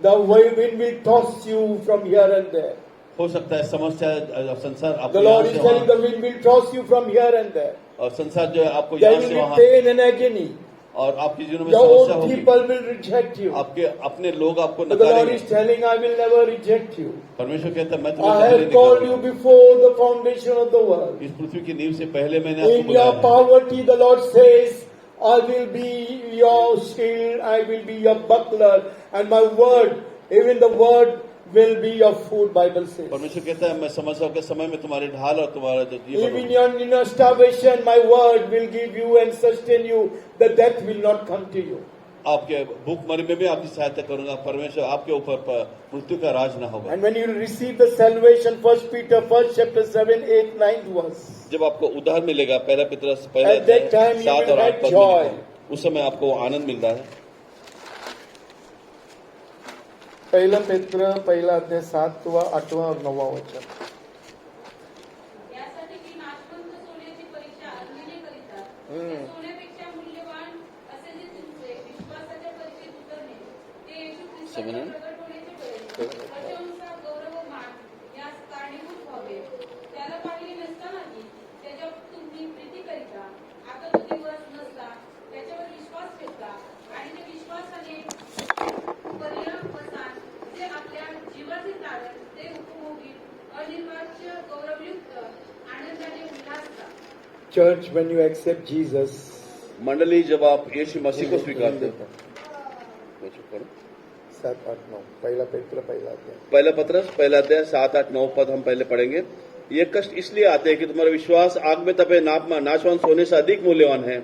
the wind will toss you from here and there. हो सकता है समस्या संसार The आपको Lord यहाँ is से telling, वहाँ, the wind will toss you from here and there. और संसार जो है आपको There यहाँ will से be वहाँ, pain and agony. और आपके जीवन में Your समस्या own होगी। people will reject you. आपके अपने लोग आपको But the Lord नकारेंगे। is telling, I will never reject you. परमेश्वर कहता है मैं तुम्हें I कभी have नहीं called you निकालूंगा। before the foundation of the world. इस पृथ्वी की नींव से पहले मैंने आपको In बुलाया your है। poverty, the Lord says, I will be your shield, I will be your buckler, and my word, even the word will be your food, Bible says. परमेश्वर कहता है मैं समस्याओं के समय में तुम्हारी ढाल और तुम्हारा जो जीवन Even हूँ। in your starvation, my word will give you and sustain you. The death will not come to you. आपके भूखमरी में भी आपकी सहायता करूंगा। परमेश्वर आपके ऊपर मृत्यु का राज न होगा। And when you receive the salvation, 1 Peter 1 chapter 7, 8, 9 verse. जब आपको उद्धार मिलेगा, पहला पितरस पहला At that time you 7 will और 8 have पद में joy. लिखा है। उस समय आपको आनंद मिलता है। पहिला पेत्र पहिला अध्याय 7 व 8 और 9 वचन. यासाठी की नाशवंत सोन्याची परीक्षा अग्नीने करिता ते सोन्यापेक्षा मूल्यवान असे जे तुमचे विश्वासाच्या परीक्षेत उतरणे ते येशू ख्रिस्ताच्या प्रगट होण्याचे पर्यंत प्रशंसा गौरव व मान यास कारणीभूत व्हावे. त्याला पाहिले नसतानाही त्याच्या तुम्ही प्रीती करिता आता तो दिवस नसता त्याच्यावर विश्वास ठेवता आणि ते विश्वासाने पर्यवसान जे आपल्या जीवाचे तारण ते उपभोगी अनिर्वाच्य गौरवयुक्त आनंदाने उल्हासता. Church, when you accept Jesus, मंडली जब आप यीशु मसीह को स्वीकारते हो, 7, 8, 9. पहिला पेत्र पहिला अध्याय. पहला पत्रस पहला अध्याय 7, 8, 9 पद हम पहले पढ़ेंगे। ये कष्ट इसलिए आते हैं कि तुम्हारा विश्वास आग में तपे नाशवान सोने से अधिक मूल्यवान है,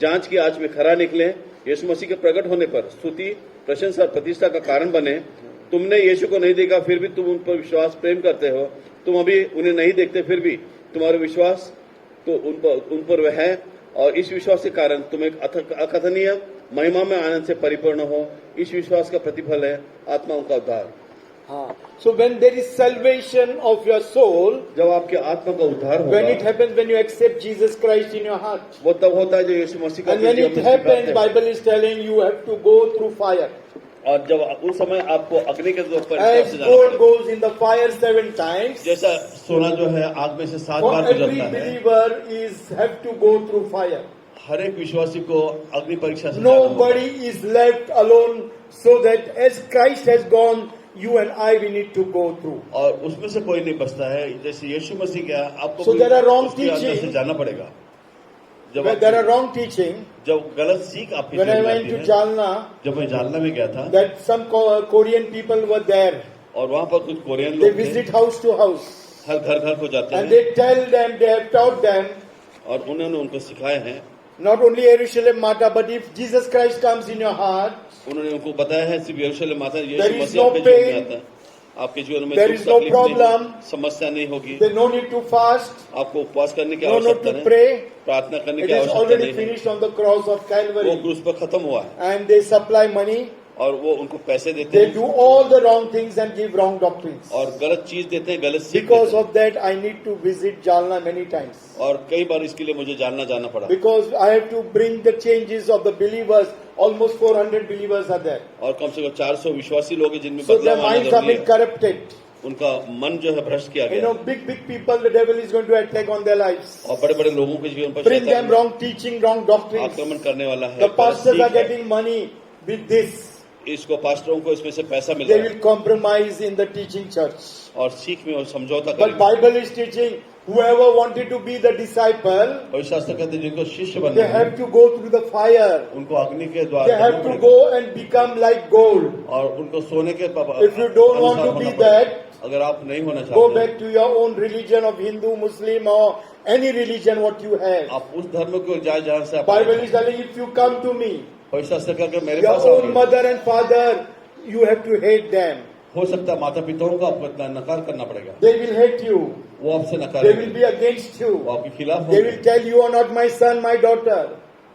जांच की आंच में खरा निकले, यीशु मसीह के प्रकट होने पर स्तुति प्रशंसा और प्रतिष्ठा का कारण बने। तुमने यीशु को नहीं देखा फिर भी तुम उन पर विश्वास प्रेम करते हो। तुम अभी उन्हें नहीं देखते फिर भी तुम्हारा विश्वास तो उन पर वह है, और इस विश्वास के कारण तुम एक अकथनीय महिमा में आनंद से परिपूर्ण हो। इस विश्वास का प्रतिफल है आत्माओं का उद्धार। So when there is salvation of your soul, जब आपके आत्मा का उद्धार when it होगा, happens when you accept Jesus Christ in your heart, वो तब होता है जब यीशु मसीह का and when जीवन it में happens, स्वीकारते हैं। Bible is telling you have to go through fire. और जब उस समय आपको अग्नि के द्वार पर As से जाना gold पड़ेगा। goes in the fire 7 times, जैसा सोना जो है आग में से 7 for बार every गुजरता है, believer is have to go through fire. हर एक विश्वासी को अग्नि परीक्षा से जाना होगा। Nobody is left alone, so that as Christ has gone, you and I we need to go through. और उसमें से कोई नहीं बचता है। जैसे यीशु मसीह गया, आपको So भी there are wrong उसके अंदर teaching. से जाना पड़ेगा। जब Where there are wrong teaching. जब गलत सीख आपकी When I जीवन में went आती to है, Jalna, जब मैं जालना में गया था that some Korean people were there. और वहाँ पर कुछ कोरियन They लोग थे, visit house to house, हर घर को जाते and हैं, they tell them, they have taught them, और उन्होंने उनको सिखाए हैं। not only Jerusalem Mata, but if Jesus Christ comes in your heart, उन्होंने उनको बताया है सिर्फ यरूशलेम माता There Yeshu is Masih no आपके जीवन में pain. आता है, आपके जीवन में There दुख is no तकलीफ problem. नहीं, समस्या नहीं होगी। there's no need to fast, आपको उपवास करने की no need आवश्यकता to नहीं, pray. प्रार्थना करने It की is आवश्यकता already नहीं है। finished on the cross of वो Calvary. क्रूस पर खत्म हुआ है, And they supply money, और वो उनको पैसे देते they हैं do all the wrong things and give wrong doctrines. और गलत चीज देते हैं, गलत सीख Because देते हैं। of that, I need to visit Jalna many times. और कई बार इसके लिए मुझे जाना पड़ा, Because I have to bring the changes of the believers. Almost 400 believers are there. और कम से कम 400 विश्वासी लोग हैं जिनमें So their बदलाव आना minds have जरूरी been है। corrupted. उनका मन जो है भ्रष्ट किया You गया know, है, big people, the devil is going to attack on their lives. और बड़े बड़े लोगों के जीवन पर Bring them शैतान wrong teaching, wrong doctrines. आक्रमण करने वाला है। The गलत pastors सीख are है। getting money with this. इसको पास्टरों को इसमें से पैसा मिल They रहा है will compromise in the teaching church. और सीख में और समझौता But करेंगे। Bible is teaching, whoever wanted to be the disciple, और शास्त्र कहते हैं जिनको शिष्य बनना they है, have to go through the fire. उनको अग्नि के द्वार They have करना to पड़ेगा। go and become like gold. और उनको सोने के If you don't want to अनुसार be होना पड़ेगा। that, अगर आप नहीं होना go चाहते, back to your own religion of Hindu, Muslim, or any religion what you have. आप उस धर्म को जाए जहाँ से आप Bible is telling, if you come to me, और शास्त्र कहते हैं मेरे your पास own आओगे, mother and father you have to hate them. हो सकता है माता पिताओं का आपको इतना नकार करना पड़ेगा, They will hate you. वो आपसे They will नकारेंगे, be against वो you. आपके खिलाफ They होंगे, will tell you are not my son, my daughter.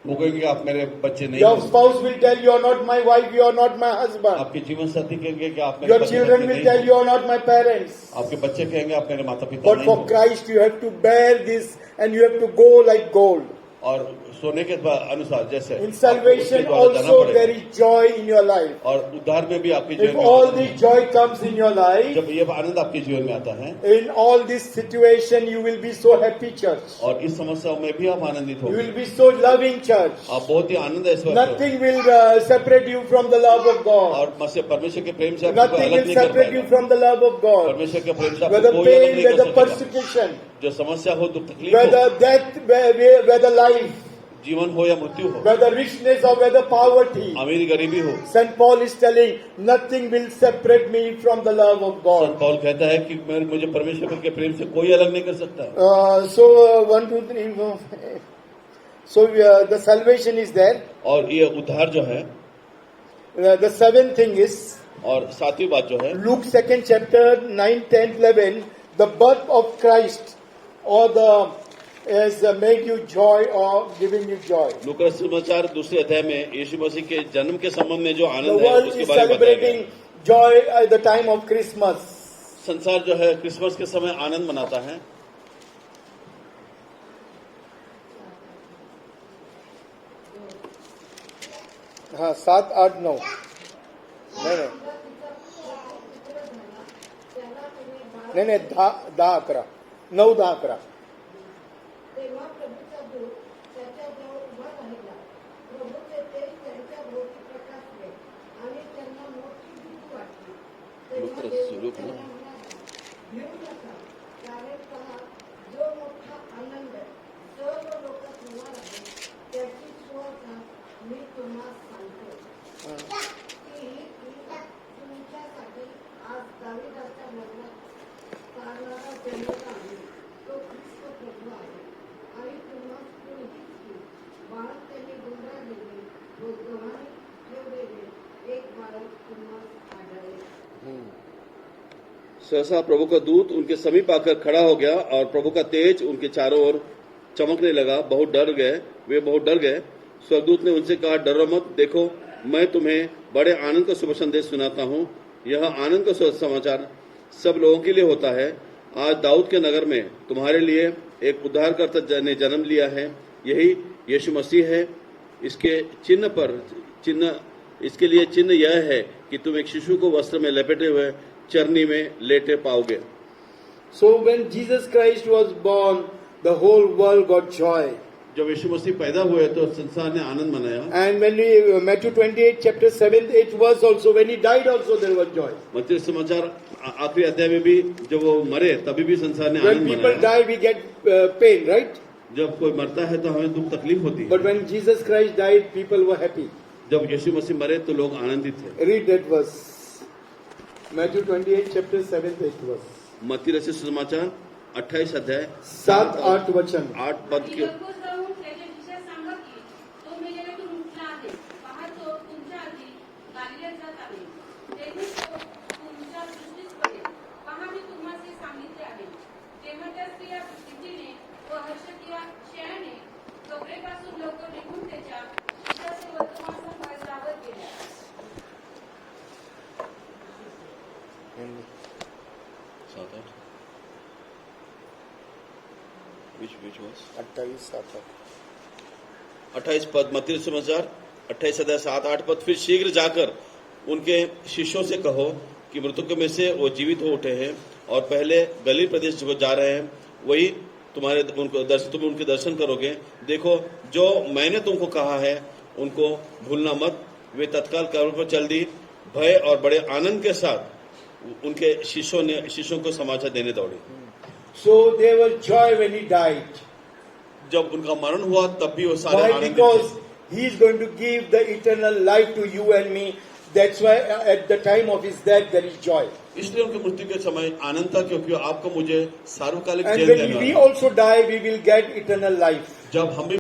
वो कहेंगे आप मेरे बच्चे नहीं Your हो, spouse will tell you are not my wife, you are not my husband. आपके जीवन साथी कहेंगे कि आप मेरे Your पति children पत्नी will नहीं tell हो, you are not my parents. आपके बच्चे कहेंगे आप मेरे माता पिता But नहीं for हो। Christ you have to bear this and you have to go like gold. और सोने के अनुसार जैसे In आपको उसके salvation द्वारा जाना also पड़ेगा। there is joy in your life. और उद्धार में भी आपके If जीवन में all आनंद this है। joy comes in your life, जब ये आनंद आपके जीवन में आता है in all this situation you will be so happy, church. और इस समस्याओं में भी आप आनंदित You होंगे, will be so loving, church. आप बहुत ही आनंद है इस वक्त, Nothing will separate you from the love of God. और मसीह परमेश्वर के प्रेम से आपको Nothing अलग will नहीं कर separate you पाएगा। from the love of God. परमेश्वर के प्रेम से आपको Whether कोई अलग pain, नहीं कर whether सकेगा। persecution, जो समस्या हो, दुख तकलीफ हो, whether death, whether life, जीवन हो या मृत्यु हो, whether richness or whether poverty. अमीरी गरीबी हो, St. Paul is telling, nothing will separate me from the love of Sant God. Paul कहता है कि मुझे परमेश्वर के प्रेम से कोई अलग नहीं कर सकता। 1, 2, 3, 4. So the salvation is there. और ये उद्धार जो है, The seventh thing is, और सातवीं बात जो है, Luke 2nd chapter 9, 10, 11, the birth of Christ or the has made you joy or given you joy. लूका समाचार दूसरे अध्याय में यीशु मसीह के जन्म के संबंध में जो The आनंद है world उसके is बारे में बताया गया celebrating है। joy at the time of Christmas. संसार जो है क्रिसमस के समय आनंद मनाता है। हाँ 7, 8, 9 नहीं 10, 11 9, 10, 11 तेव्हा प्रभूचा दूत त्याच्याजवळ उभा राहिला. प्रभूचे तेज त्यांच्या भोवती प्रकाशले आणि त्यांना मोठी भीती वाटली. तेव्हा देव त्यांना म्हणाला, भिवू नका, कारण पहा, जो मोठा आनंद सर्व लोकात होणार आहे, त्याची सुवार्ता मी तुम्हाला सांगतो. ती तुमच्यासाठी आज दाविदाच्या नगरात चालणारा जन्मला आहे. तो ख्रिस्त प्रभू आहे. आणि तुम्हा कोणीच की बाळ त्यांनी गुंडाळलेले व गव्हाणी ठेवलेले एक बालक तुम्हाला आढळले. सहसा प्रभु का दूत उनके समीप आकर खड़ा हो गया और प्रभु का तेज उनके चारों ओर चमकने लगा। वे बहुत डर गए। स्वर्गदूत ने उनसे कहा, डरो मत, देखो मैं तुम्हें बड़े आनंद का शुभ संदेश सुनाता हूँ। यह आनंद का शुभ समाचार सब लोगों के लिए होता है। आज दाऊद के नगर में तुम्हारे लिए एक उद्धारकर्ता ने जन्म लिया है, यही यीशु मसीह है। इसके लिए चिन्ह यह है कि तुम एक शिशु को वस्त्र में लपेटे हुए चरनी में लेटे पाओगे। So when Jesus Christ was born, the whole world got joy. जब यीशु मसीह पैदा हुए तो संसार ने आनंद मनाया। And when we, Matthew 28 chapter 7, 8 verse also, when he died also there was joy. मत्ती समाचार आखिरी अध्याय में भी जब वो मरे तभी भी संसार ने When आनंद people मनाया। die we get pain, right? जब कोई मरता है तो हमें दुख तकलीफ होती है, But when Jesus Christ died, people were happy. जब यीशु मसीह मरे तो लोग आनंदित थे। Read that verse. Matthew 28 chapter 7, 8 verse. मत्ती रचित समाचार 28 अध्याय 7, 8 वचन. 8 पद के फिलिप्पुस जाऊन त्याच्या शिष्यास सांगा की तो मेलेल्यातून उठला आहे. पहा तो तुमच्या आधी गालिलेत जात आहे. तेथेच तो तुमच्या दृष्टीस पडेल. पहा मी तुम्हाला ते सांगितले आहे. तेव्हा त्या स्त्रिया भीतीने व हर्षशयने कबरेपासून लवकर निघून त्याच्या शिष्याचे वर्तमान सांभाळ जावत गेल्या. अट्ठाईस 28 पद मत्ती समाचार 28 अध्याय 7, 8 पद। फिर शीघ्र जाकर उनके शिष्यों से कहो कि मृतकों में से वो जीवित हो उठे हैं और पहले गलील प्रदेश को जा रहे हैं, वही तुम उनके दर्शन करोगे। देखो जो मैंने तुमको कहा है उनको भूलना मत। वे तत्काल कब्र पर चल दी, भय और बड़े आनंद के साथ उनके शिष्यों को समाचार देने दौड़े। So there was joy when he died. जब उनका मरण हुआ तब भी वो सारे Why? आनंदित Because थे। he is going to give the eternal life to you and me. That's why at the time of his death there is joy. इसलिए उनकी मृत्यु के समय आनंद था, क्योंकि आपको मुझे सार्वकालिक And जेल when देने we वाला। also die, we will get eternal life. जब हम भी